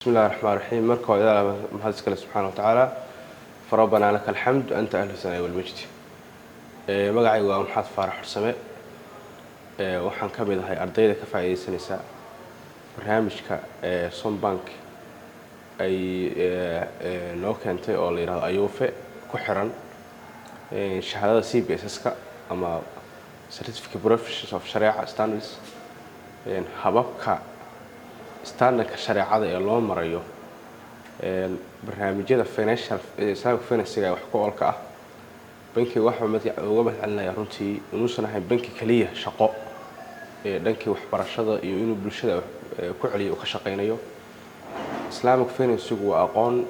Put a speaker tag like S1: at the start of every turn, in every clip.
S1: بسم الله الرحمن الرحيم. مركو إذا مهزك الله سبحانه وتعالى فربنا لك الحمد أنت أهل الثناء والمجد. مقعي ومحط فارح السماء وحن كمل هاي أرضية كفاية سنساء برنامجك صن بنك أي لو كنت أولي راه أيوفي كحرا شهادة سي بي اس كا أما certificate professionals of شريعة standards hababka standardka shariicada ee loo marayo barnaamijyada financial islaamic finance wax ku oolka ah bankiga waxa uga mahadcelinayaa runtii inuusan ahayn banki kaliya shaqo dhankii waxbarashada iyo inuu bulshada ku celiyo ka shaqeynayo islamic finance waa aqoon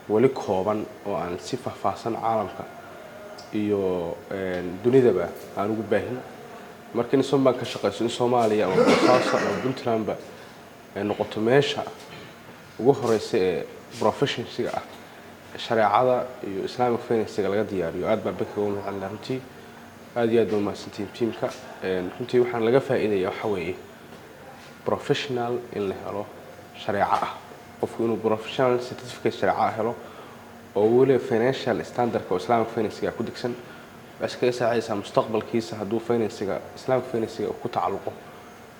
S1: wali kooban oo aan si faahfaahsan caalamka iyo dunidaba aan ugu baahin markii in Soomaaliya ka shaqeyso in Soomaaliya oo Boosaaso ama Puntland ba noqoto meesha ugu horeysa ee professionalsiga ah shariicada iyo islamic finance laga diyaariyo aad baa bankiga ugu macaan runtii aad iyo aad u mahadsantiin teamka runtii waxaan laga faa'iideeyaa waxa weeye professional in la helo shariica ah qofku inuu professional certificate shariica helo oo wali financial standard ka islamic finance ku digsan bas ka saacaysa mustaqbalkiisa haduu finance-ga islamic finance ku tacalluqo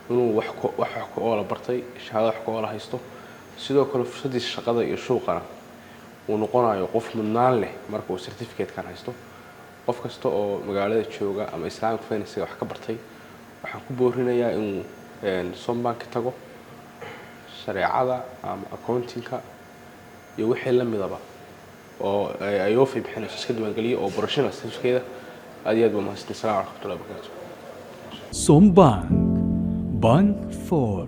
S1: inuu wax ku oola bartay shahaado wax ku oola haysto sidoo kale fursadiisa shaqada iyo suuqana uu noqonayo qof mudnaan leh marka uu certificate kan haysto qof kasta oo magaalada jooga ama islamic finance wax ka bartay waxaan ku boorinayaa inuu Sombank tago shariicada ama accounting-ka iyo wixii la midaba oo ayoofi bixinayso iska diiwaangeliyo oo professional certificate aad iyo aad u mahadsantiin. Assalaamu calaykum warahmatullahi wabarakatuh.
S2: Sombank Bank for